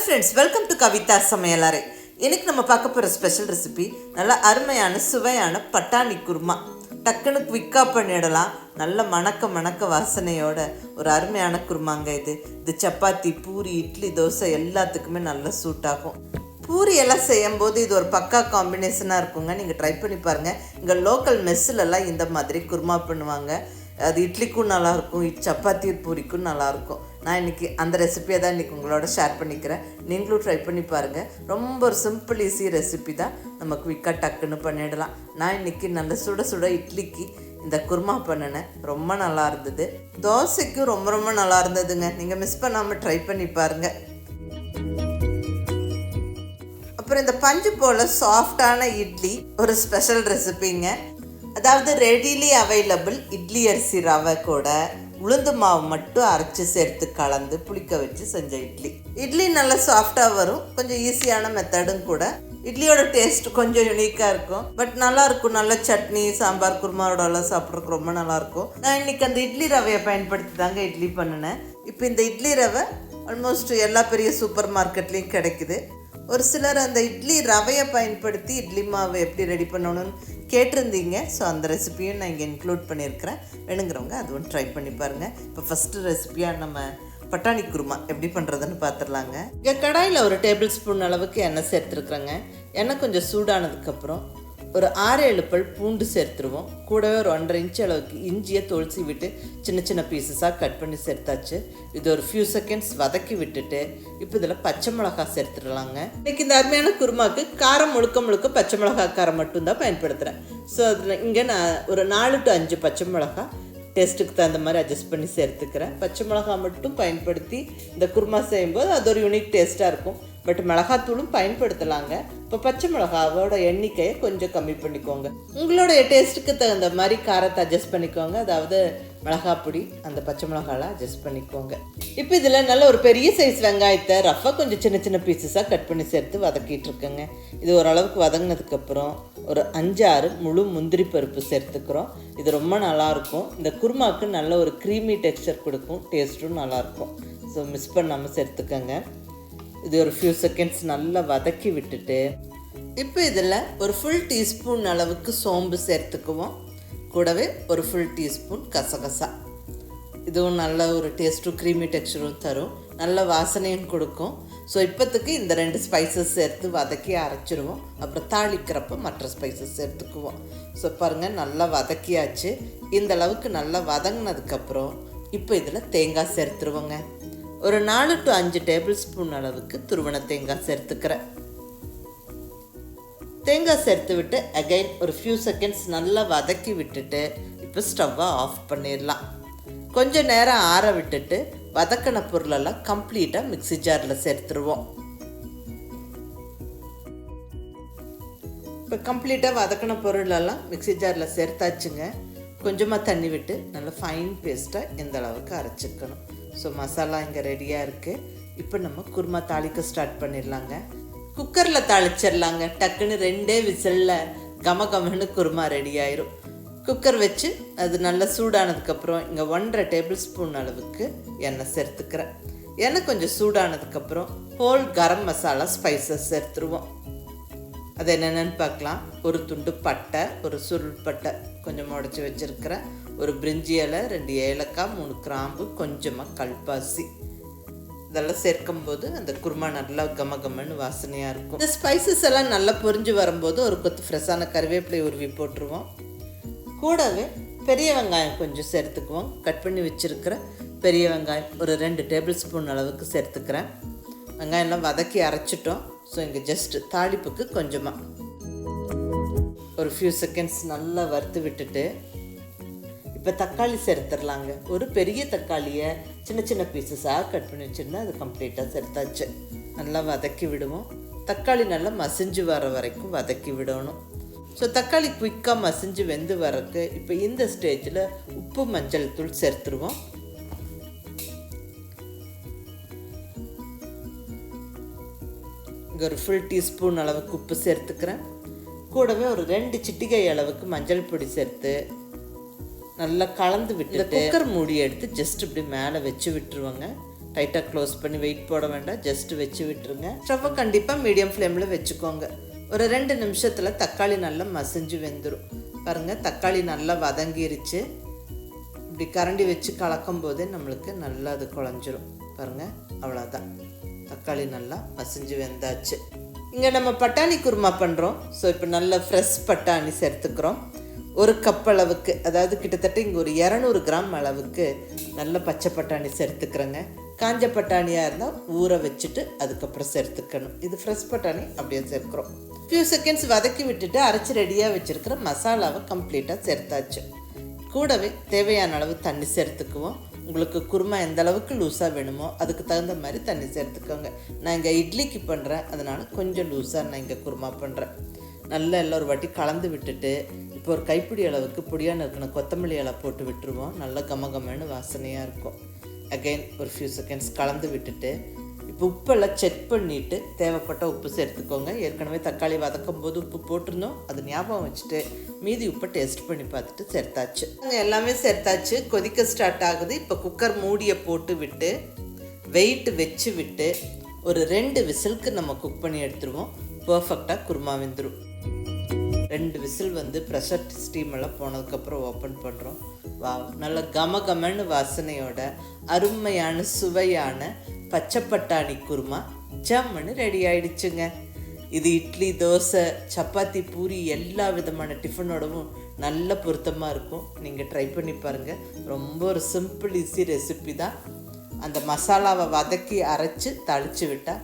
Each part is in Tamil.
ஃப்ரெண்ட்ஸ், வெல்கம் டு கவிதா சமையலறை. இன்னைக்கு நம்ம பார்க்க போகிற ஸ்பெஷல் ரெசிபி நல்ல அருமையான சுவையான பட்டாணி குருமா. டக்குன்னு குவிக்காக பண்ணிடலாம். நல்ல மணக்க வாசனையோட ஒரு அருமையான குருமாங்க இது சப்பாத்தி, பூரி, இட்லி, தோசை எல்லாத்துக்குமே நல்லா சூட் ஆகும். பூரி எல்லாம் செய்யும்போது இது ஒரு பக்கா காம்பினேஷனாக இருக்குங்க. நீங்கள் ட்ரை பண்ணி பாருங்கள். இங்கே லோக்கல் மெஸ்ஸிலலாம் இந்த மாதிரி குருமா பண்ணுவாங்க. அது இட்லிக்கும் நல்லாயிருக்கும், சப்பாத்தி பூரிக்கும் நல்லாயிருக்கும். நான் இன்றைக்கி அந்த ரெசிப்பியை தான் இன்றைக்கி உங்களோட ஷேர் பண்ணிக்கிறேன். நீங்களும் ட்ரை பண்ணி பாருங்கள். ரொம்ப ஒரு சிம்பிள் ஈஸி ரெசிபி தான். நம்ம குவிக்காக டக்குன்னு பண்ணிடலாம். நான் இன்றைக்கி நல்ல சுட இட்லிக்கு இந்த குருமா பண்ணினேன். ரொம்ப நல்லா இருந்தது. தோசைக்கும் ரொம்ப நல்லா இருந்ததுங்க. நீங்கள் மிஸ் பண்ணாமல் ட்ரை பண்ணி பாருங்கள். அப்புறம் இந்த பஞ்சு போல் சாஃப்டான இட்லி ஒரு ஸ்பெஷல் ரெசிபிங்க. அதாவது ரெடிலி அவைலபிள் இட்லி அரிசி ரவை கூட உளுந்து மாவு மட்டும் அரைச்சி சேர்த்து கலந்து புளிக்க வச்சு செஞ்ச இட்லி நல்லா சாஃப்டாக வரும். கொஞ்சம் ஈஸியான மெத்தடும் கூட. இட்லியோட டேஸ்ட் கொஞ்சம் யூனிக்காக இருக்கும், பட் நல்லாயிருக்கும். நல்ல சட்னி, சாம்பார், குருமாவோடலாம் சாப்பிட்றதுக்கு ரொம்ப நல்லாயிருக்கும். நான் இன்றைக்கி அந்த இட்லி ரவையை பயன்படுத்தி தாங்க இட்லி பண்ணினேன். இப்போ இந்த இட்லி ரவை ஆல்மோஸ்ட் எல்லா பெரிய சூப்பர் மார்க்கெட்லேயும் கிடைக்குது. ஒரு சிலர் அந்த இட்லி ரவையை பயன்படுத்தி இட்லி மாவு எப்படி ரெடி பண்ணணும்னு கேட்டிருந்தீங்க. ஸோ அந்த ரெசிபியும் நான் இங்கே இன்க்ளூட் பண்ணியிருக்கிறேன். வேணுங்கிறவங்க அதுவும் ட்ரை பண்ணி பாருங்கள். இப்போ ஃபஸ்ட்டு ரெசிபியாக நம்ம பட்டாணி குருமா எப்படி பண்ணுறதுன்னு பார்த்துடலாங்க. இங்கே கடாயில் ஒரு டேபிள் ஸ்பூன் அளவுக்கு எண்ணெய் சேர்த்துருக்குறேங்க. எண்ணெய் கொஞ்சம் சூடானதுக்கப்புறம் ஒரு 6-7 பல் பூண்டு சேர்த்துருவோம். கூடவே ஒரு 1.5 இன்ச் அளவுக்கு இஞ்சியை தொளிச்சி விட்டு சின்ன பீசஸாக கட் பண்ணி சேர்த்தாச்சு. இது ஒரு ஃபியூ செகண்ட்ஸ் வதக்கி விட்டுட்டு இப்போ இதில் பச்சை மிளகாய் சேர்த்துடலாங்க. இன்றைக்கி இந்த அருமையான குருமாவுக்கு காரம் முழுக்க பச்சை மிளகாய் காரம் மட்டும்தான் பயன்படுத்துகிறேன். ஸோ அதில் இங்கே நான் ஒரு 4 to 5 பச்சை மிளகாய் டேஸ்ட்டுக்கு தகுந்த மாதிரி அட்ஜஸ்ட் பண்ணி சேர்த்துக்கிறேன். பச்சை மிளகாய் மட்டும் பயன்படுத்தி இந்த குருமா செய்யும்போது அது ஒரு யூனிக் டேஸ்ட்டாக இருக்கும். பட் மிளகாத்தூளும் பயன்படுத்தலாங்க. இப்போ பச்சை மிளகாவோட எண்ணிக்கையை கொஞ்சம் கம்மி பண்ணிக்கோங்க. உங்களுடைய டேஸ்ட்டுக்கு தகுந்த மாதிரி காரத்தை அட்ஜஸ்ட் பண்ணிக்கோங்க. அதாவது மிளகாய் பொடி அந்த பச்சை மிளகாலாம் அட்ஜஸ்ட் பண்ணிக்கோங்க. இப்போ இதில் நல்ல ஒரு பெரிய சைஸ் வெங்காயத்தை ரஃபாக கொஞ்சம் சின்ன பீசஸாக கட் பண்ணி சேர்த்து வதக்கிட்டு இருக்கேங்க. இது ஓரளவுக்கு வதங்கினதுக்கப்புறம் ஒரு 5-6 முழு முந்திரி பருப்பு சேர்த்துக்கிறோம். இது ரொம்ப நல்லாயிருக்கும். இந்த குருமாவுக்கு நல்ல ஒரு க்ரீமி டெக்ஸ்சர் கொடுக்கும். டேஸ்ட்டும் நல்லாயிருக்கும். ஸோ மிஸ் பண்ணாமல் சேர்த்துக்கோங்க. இது ஒரு ஃபியூ செகண்ட்ஸ் நல்லா வதக்கி விட்டுட்டு இப்போ இதில் ஒரு ஃபுல் டீஸ்பூன் அளவுக்கு சோம்பு சேர்த்துக்குவோம். கூடவே ஒரு ஃபுல் டீஸ்பூன் கசகசா. இதுவும் நல்ல ஒரு டேஸ்ட்டும் க்ரீமி டெக்ஸ்சரும் தரும், நல்ல வாசனையும் கொடுக்கும். ஸோ இப்போத்துக்கு இந்த 2 ஸ்பைசஸ் சேர்த்து வதக்கி அரைச்சிடுவோம். அப்புறம் தாளிக்கிறப்ப மற்ற ஸ்பைசஸ் சேர்த்துக்குவோம். ஸோ பாருங்கள், நல்லா வதக்கியாச்சு. இந்த அளவுக்கு நல்லா வதங்கினதுக்கப்புறம் இப்போ இதில் தேங்காய் சேர்த்துருவோங்க. ஒரு 4 to 5 டேபிள் ஸ்பூன் அளவுக்கு துருவன தேங்காய் சேர்த்துக்கிறேன். தேங்காய் சேர்த்து விட்டு அகைன் ஒரு ஃபியூ செகண்ட்ஸ் நல்லா வதக்கி விட்டுட்டு இப்போ ஸ்டவ்வை ஆஃப் பண்ணிடலாம். கொஞ்சம் நேரம் ஆற விட்டுட்டு வதக்கின பொருளெல்லாம் கம்ப்ளீட்டாக மிக்ஸி ஜாரில் சேர்த்துருவோம். இப்போ கம்ப்ளீட்டாக வதக்கின பொருளெல்லாம் மிக்ஸி ஜாரில் சேர்த்தாச்சுங்க. கொஞ்சமாக தண்ணி விட்டு நல்லா ஃபைன் பேஸ்ட்டாக இந்த அளவுக்கு அரைச்சிக்கணும். ஸோ மசாலா இங்கே ரெடியாக இருக்குது. இப்போ நம்ம குருமா தாளிக்க ஸ்டார்ட் பண்ணிடலாங்க. குக்கரில் தாளிச்சிடலாங்க. டக்குன்னு 2 விசிலில் கமன்னு குருமா ரெடி ஆயிரும். குக்கர் வச்சு அது நல்லா சூடானதுக்கப்புறம் இங்கே 1.5 டேபிள் ஸ்பூன் அளவுக்கு எண்ணெய் சேர்த்துக்கிறேன். எண்ணெய் கொஞ்சம் சூடானதுக்கப்புறம் ஹோல் கரம் மசாலா ஸ்பைசஸ் சேர்த்துருவோம். அது என்னென்னு பார்க்கலாம். ஒரு துண்டு பட்டை, ஒரு சுருள் பட்டை கொஞ்சம் உடச்சி வச்சுருக்கிறேன், ஒரு பிரிஞ்சி இலை, 2 ஏலக்காய், 3 கிராம்பு, கொஞ்சமாக கல்பாசி. இதெல்லாம் சேர்க்கும்போது அந்த குருமா நல்லா கமன்னு வாசனையாக இருக்கும். இந்த ஸ்பைசஸ் எல்லாம் நல்லா பொரிஞ்சு வரும்போது ஒரு கொத்து ஃப்ரெஷ்ஷான கருவேப்பிலை உருவி போட்டுருவோம். கூடவே பெரிய வெங்காயம் கொஞ்சம் சேர்த்துக்குவோம். கட் பண்ணி வச்சுருக்கிற பெரிய வெங்காயம் ஒரு 2 டேபிள் ஸ்பூன் அளவுக்கு சேர்த்துக்கிறேன். வெங்காயம்லாம் வதக்கி அரைச்சிட்டோம். ஸோ இங்கே ஜஸ்ட்டு தாளிப்புக்கு கொஞ்சமாக ஒரு ஃபியூ செகண்ட்ஸ் நல்லா வறுத்து விட்டுட்டு இப்போ தக்காளி சேர்த்துடலாங்க. ஒரு பெரிய தக்காளியை சின்ன பீசஸாக கட் பண்ணி வச்சுருந்தா அது கம்ப்ளீட்டாக சேர்த்தாச்சு. நல்லா வதக்கி விடுவோம். தக்காளி நல்லா மசிஞ்சு வர வரைக்கும் வதக்கி விடணும். ஸோ தக்காளி குயிக்காக மசிஞ்சு வெந்து வரக்கு இப்போ இந்த ஸ்டேஜில் உப்பு, மஞ்சள் தூள் சேர்த்துருவோம். இங்கே ஒரு ஃபுல் டீஸ்பூன் அளவுக்கு உப்பு சேர்த்துக்கிறேன். கூடவே ஒரு 2 சிட்டிகை அளவுக்கு மஞ்சள் பொடி சேர்த்து நல்லா கலந்து விட்டு குக்கர் மூடி எடுத்து ஜஸ்ட் இப்படி மேலே வச்சு விட்டுருவாங்க. டைட்டாக க்ளோஸ் பண்ணி வெயிட் போட வேண்டாம், ஜஸ்ட் வச்சு விட்டுருங்க. ஸ்டவ்வை கண்டிப்பாக மீடியம் ஃப்ளேமில் வச்சுக்கோங்க. ஒரு 2 நிமிஷத்தில் தக்காளி நல்லா மசிஞ்சு வெந்துடும். பாருங்கள், தக்காளி நல்லா வதங்கிருச்சு. இப்படி கரண்டி வச்சு கலக்கும் போதே நம்மளுக்கு நல்லா அது குழஞ்சிரும். பாருங்கள், அவ்வளோதான், தக்காளி நல்லா மசிஞ்சு வெந்தாச்சு. இங்கே நம்ம பட்டாணி குருமா பண்ணுறோம். ஸோ இப்போ நல்ல ஃப்ரெஷ் பட்டாணி சேர்த்துக்கிறோம். 1 கப் அளவுக்கு, அதாவது கிட்டத்தட்ட இங்கே ஒரு 200 கிராம் அளவுக்கு நல்ல பச்சை பட்டாணி சேர்த்துக்கிறேங்க. காஞ்ச பட்டாணியாக இருந்தால் ஊற வச்சுட்டு அதுக்கப்புறம் சேர்த்துக்கணும். இது ஃப்ரெஷ் பட்டாணி அப்படியே சேர்க்குறோம். ஃபியூ செகண்ட்ஸ் வதக்கி விட்டுட்டு அரைச்சி ரெடியாக வச்சுருக்கிற மசாலாவை கம்ப்ளீட்டாக சேர்த்தாச்சு. கூடவே தேவையான அளவு தண்ணி சேர்த்துக்குவோம். உங்களுக்கு குருமா எந்த அளவுக்கு லூஸாக வேணுமோ அதுக்கு தகுந்த மாதிரி தண்ணி சேர்த்துக்கோங்க. நான் இங்கே இட்லிக்கு பண்ணுறேன், அதனால் கொஞ்சம் லூஸாக நான் இங்கே குருமா பண்ணுறேன். நல்லா எல்லாம் ஒரு வாட்டி கலந்து விட்டுட்டு இப்போ ஒரு கைப்பிடி அளவுக்கு பொடியாக இருக்கணும் கொத்தமல்லி இலை போட்டு விட்டுருவோம். நல்லா கமகமன்னு வாசனையாக இருக்கும். அகைன் ஒரு ஃபியூ செகண்ட்ஸ் கலந்து விட்டுட்டு இப்போ உப்பெல்லாம் செக் பண்ணிவிட்டு தேவைப்பட்ட உப்பு சேர்த்துக்கோங்க. ஏற்கனவே தக்காளி வதக்கும் போது உப்பு போட்டிருந்தோம், அது ஞாபகம் வச்சுட்டு மீதி உப்பை டேஸ்ட் பண்ணி பார்த்துட்டு சேர்த்தாச்சு. எல்லாமே சேர்த்தாச்சு. கொதிக்க ஸ்டார்ட் ஆகுது. இப்போ குக்கர் மூடியை போட்டு விட்டு வெயிட் வச்சு விட்டு ஒரு 2 விசிலுக்கு நம்ம குக் பண்ணி எடுத்துருவோம். பர்ஃபெக்டாக குருமா வெந்துடும். 2 விசில் வந்து ப்ரெஷர் ஸ்டீம் எல்லாம் போனதுக்கப்புறம் ஓப்பன் பண்ணுறோம். வா, நல்ல கமகமன்னு வாசனையோட அருமையான சுவையான பச்சை பட்டாணி குருமா ஜம்முன்னு ரெடி ஆயிடுச்சுங்க. இது இட்லி, தோசை, சப்பாத்தி, பூரி எல்லா விதமான டிஃபனோடவும் நல்ல பொருத்தமாக இருக்கும். நீங்கள் ட்ரை பண்ணி பாருங்கள். ரொம்ப ஒரு சிம்பிள் ஈஸி ரெசிபி தான். அந்த மசாலாவை வதக்கி அரைச்சி தளிச்சு விட்டால்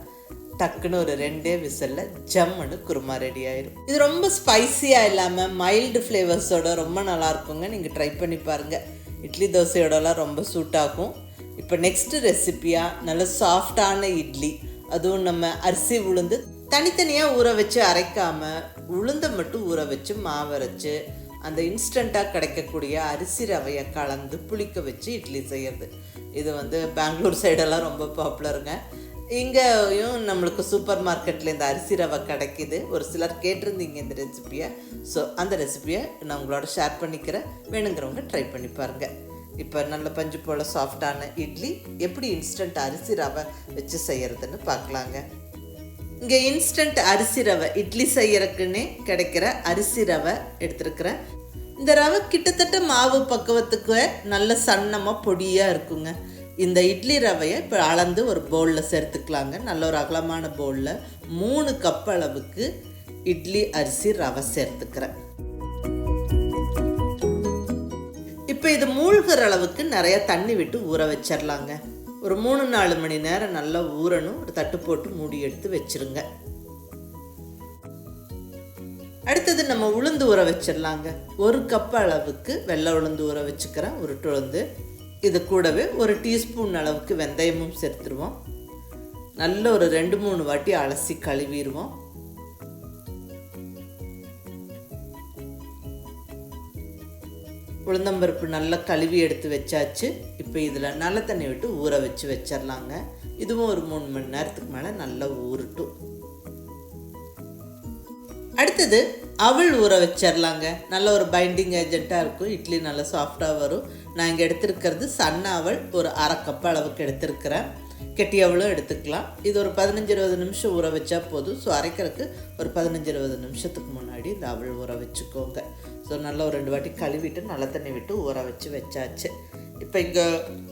டக்குன்னு ஒரு 2 விசிலில் ஜம்முன்னு குருமா ரெடி ஆயிடும். இது ரொம்ப ஸ்பைஸியாக இல்லாமல் மைல்டு ஃப்ளேவர்ஸோட ரொம்ப நல்லாயிருக்குங்க. நீங்கள் ட்ரை பண்ணி பாருங்கள். இட்லி தோசையோடலாம் ரொம்ப சூட்டாகும். இப்போ நெக்ஸ்ட்டு ரெசிப்பியாக நல்ல சாஃப்டான இட்லி, அதுவும் நம்ம அரிசி உளுந்து தனித்தனியாக ஊற வச்சு அரைக்காமல் உளுந்தை மட்டும் ஊற வச்சு மாவரைச்சு அந்த இன்ஸ்டண்ட்டாக கிடைக்கக்கூடிய அரிசி ரவையை கலந்து புளிக்க வச்சு இட்லி செய்கிறது. இது வந்து பெங்களூர் சைடெல்லாம் ரொம்ப பாப்புலருங்க. இங்கேயும் நம்மளுக்கு சூப்பர் மார்க்கெட்டில் இந்த அரிசி ரவை கிடைக்கிது. ஒரு சிலர் கேட்டிருந்தீங்க இந்த ரெசிப்பியை. ஸோ அந்த ரெசிப்பியை நான் உங்களோட ஷேர் பண்ணிக்கிறேன். வேணுங்கிறவங்க ட்ரை பண்ணி பாருங்கள். இப்போ நல்ல பஞ்சு போல் சாஃப்டான இட்லி எப்படி இன்ஸ்டன்ட் அரிசி ரவை வச்சு செய்கிறதுன்னு பார்க்கலாங்க. இங்கே இன்ஸ்டன்ட் அரிசி ரவை இட்லி செய்யறதுக்குன்னே கிடைக்கிற அரிசி ரவை எடுத்துருக்கிறேன். இந்த ரவை கிட்டத்தட்ட மாவு பக்குவத்துக்கு நல்ல சன்னமாக பொடியாக இருக்குங்க. இந்த இட்லி ரவையை இப்போ அளந்து ஒரு பவுலில் சேர்த்துக்கலாங்க. நல்ல ஒரு அகலமான பவுலில் 3 கப் அளவுக்கு இட்லி அரிசி ரவை சேர்த்துக்கிறேன். இப்போ இது மூழ்கிற அளவுக்கு நிறைய தண்ணி விட்டு ஊற வச்சிடலாங்க. ஒரு 3-4 மணி நேரம் நல்லா ஊறணும். ஒரு தட்டு போட்டு மூடி எடுத்து வச்சிருங்க. அடுத்தது நம்ம உளுந்து ஊற வச்சிடலாங்க. 1 கப் அளவுக்கு வெள்ளை உளுந்து ஊற வச்சுக்கிறேன், உருட்டு உளுந்து. இது கூடவே 1 டீஸ்பூன் அளவுக்கு வெந்தயமும் சேர்த்துருவோம். நல்ல ஒரு 2-3 வாட்டி அலசி கழுவிடுவோம். உளுந்தம்பருப்பு நல்லா கழுவி எடுத்து வச்சாச்சு. இப்போ இதில் நல்ல தண்ணி விட்டு ஊற வச்சு வச்சிடலாங்க. இதுவும் ஒரு 3 மணி நேரத்துக்கு மேலே நல்லா ஊறட்டும். அடுத்தது அவல் ஊற வச்சிடலாங்க. நல்ல ஒரு பைண்டிங் ஏஜெண்ட்டாக இருக்கும். இட்லி நல்லா சாஃப்டாக வரும். நான் இங்கே எடுத்துருக்கிறது சன்ன அவல் ஒரு 1/2 கப் அளவுக்கு எடுத்துருக்கிறேன். கெட்டி அவளும் எடுத்துக்கலாம். இது ஒரு 15-20 நிமிஷம் ஊற வச்சா போதும். ஸோ அரைக்கிறதுக்கு ஒரு 15-20 நிமிஷத்துக்கு முன்னாடி இந்த அவல் ஊற வச்சுக்கோங்க. ஸோ நல்லா ஒரு 2 வாட்டி கழுவிட்டு நல்ல தண்ணி விட்டு ஊற வச்சு வச்சாச்சு. இப்போ இங்கே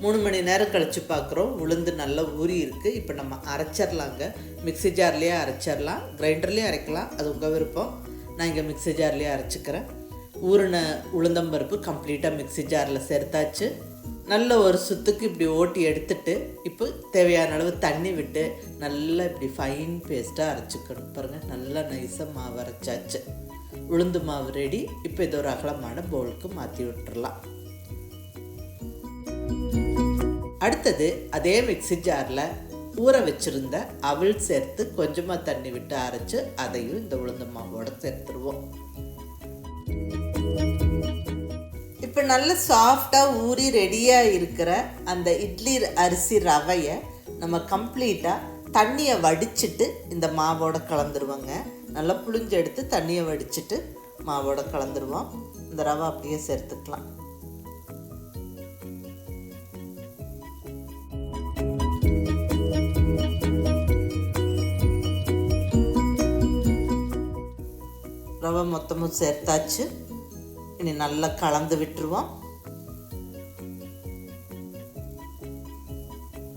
3 மணி நேரம் கழித்து பார்க்குறோம். உளுந்து நல்லா ஊறி இருக்குது. இப்போ நம்ம அரைச்சிடலாங்க. மிக்ஸி ஜார்லேயே அரைச்சிடலாம், கிரைண்டர்லேயே அரைக்கலாம், அது உங்கள் விருப்பம். நான் இங்கே மிக்ஸி ஜார்லேயே அரைச்சிக்கிறேன். ஊறின உளுந்தம்பருப்பு கம்ப்ளீட்டாக மிக்ஸி ஜாரில் சேர்த்தாச்சு. நல்ல ஒரு சுத்துக்கு இப்படி ஓட்டி எடுத்துட்டு இப்போ தேவையான அளவு தண்ணி விட்டு நல்லா இப்படி ஃபைன் பேஸ்ட்டாக அரைச்சிக்கணும். பாருங்கள், நல்லா நைஸாக மாவு அரைச்சாச்சு. உளுந்து மாவு ரெடி. இப்போ இது ஒரு அகலமான பவுலுக்கு மாற்றி விட்டுறலாம். அடுத்தது அதே மிக்ஸி ஜாரில் ஊற வச்சுருந்த அவல் சேர்த்து கொஞ்சமாக தண்ணி விட்டு அரைச்சி அதையும் இந்த உளுந்து மாவோடு சேர்த்துருவோம். இப்போ நல்ல சாஃப்டாக ஊறி ரெடியாக இருக்கிற அந்த இட்லி அரிசி ரவையை நம்ம கம்ப்ளீட்டாக தண்ணியை வடிச்சிட்டு இந்த மாவோட கலந்துருவோங்க. நல்லா புளிஞ்சு எடுத்து தண்ணியை வடிச்சிட்டு மாவோட கலந்துருவோம். இந்த ரவை அப்படியே சேர்த்துக்கலாம். ரவை மொத்தமும் சேர்த்தாச்சு. இனி நல்லா கலந்து விட்டுருவோம்.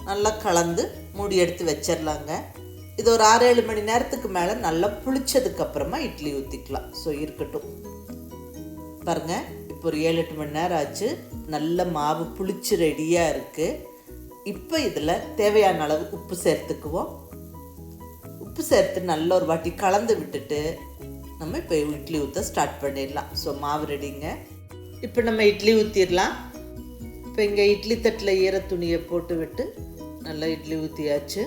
நல்லா கலந்து மூடி எடுத்து வச்சிடலாங்க. இது ஒரு 6-7 மணி நேரத்துக்கு மேலே நல்லா புளிச்சதுக்கப்புறமா இட்லி ஊற்றிக்கலாம். ஸோ இருக்கட்டும். பாருங்கள், இப்போ ஒரு 7-8 மணி நேரம் ஆச்சு. நல்ல மாவு புளிச்சு ரெடியாக இருக்குது. இப்போ இதில் தேவையான அளவு உப்பு சேர்த்துக்குவோம். உப்பு சேர்த்து நல்ல ஒரு வாட்டி கலந்து விட்டுட்டு நம்ம இப்போ இட்லி ஊற்ற ஸ்டார்ட் பண்ணிடலாம். ஸோ மாவு ரெடிங்க. இப்போ நம்ம இட்லி ஊற்றிடலாம். இப்போ இங்கே இட்லி தட்டில் ஈர துணியை போட்டு விட்டு நல்லா இட்லி ஊற்றியாச்சு.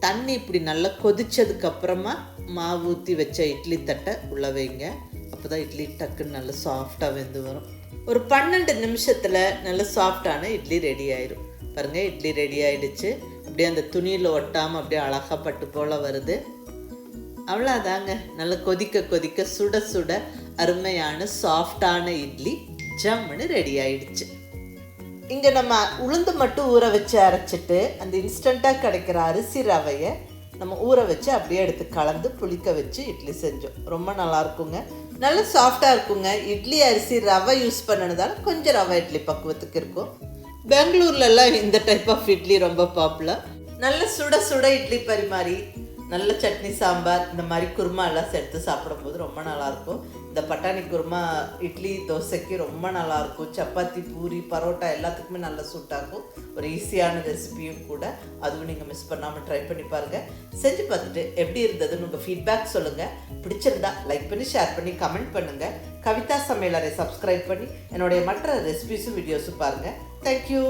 தண்ணி இப்படி நல்லா கொதிச்சதுக்கப்புறமா மாவு ஊற்றி வச்ச இட்லி தட்டை உள்ள வைங்க. அப்போ தான் இட்லி டக்குன்னு நல்லா சாஃப்டாக வெந்து வரும். ஒரு 12 நிமிஷத்தில் நல்ல சாஃப்டான இட்லி ரெடி ஆயிடும். பாருங்கள், இட்லி ரெடி ஆகிடுச்சு. அப்படியே அந்த துணியில் ஒட்டாமல் அப்படியே அழகாக பட்டு போல் வருது. அவ்வளோதாங்க. நல்லா கொதிக்க கொதிக்க சுட சுட அருமையான சாஃப்டான இட்லி ஜம்முன்னு ரெடி ஆயிடுச்சு. இங்கே நம்ம உளுந்து மட்டும் ஊற வச்சு அரைச்சிட்டு அந்த இன்ஸ்டண்ட்டாக கிடைக்கிற அரிசி ரவையை நம்ம ஊற வச்சு அப்படியே எடுத்து கலந்து புளிக்க வச்சு இட்லி செஞ்சோம். ரொம்ப நல்லாயிருக்குங்க. நல்ல சாஃப்டாக இருக்குங்க. இட்லி அரிசி ரவை யூஸ் பண்ணினதால கொஞ்சம் ரவை இட்லி பக்குவத்துக்கு இருக்கும். பெங்களூர்லலாம் இந்த டைப் ஆஃப் இட்லி ரொம்ப பாப்புலர். நல்ல சுட சுட இட்லி பரிமாறி நல்ல சட்னி சாம்பார் இந்த மாதிரி குருமா எல்லாம் சேர்த்து சாப்பிடும்போது ரொம்ப நல்லாயிருக்கும். இந்த பட்டாணி குருமா இட்லி தோசைக்கு ரொம்ப நல்லாயிருக்கும். சப்பாத்தி பூரி பரோட்டா எல்லாத்துக்குமே நல்லா சூட்டாகும். ஒரு ஈஸியான ரெசிபியும் கூட. அதுவும் நீங்கள் மிஸ் பண்ணாமல் ட்ரை பண்ணி பாருங்கள். செஞ்சு பார்த்துட்டு எப்படி இருந்ததுன்னு உங்கள் ஃபீட்பேக் சொல்லுங்கள். பிடிச்சிருந்தா லைக் பண்ணி ஷேர் பண்ணி கமெண்ட் பண்ணுங்கள். கவிதா சமையலறை சப்ஸ்கிரைப் பண்ணி என்னுடைய மற்ற ரெசிபிஸும் வீடியோஸும் பாருங்கள். தேங்க்யூ.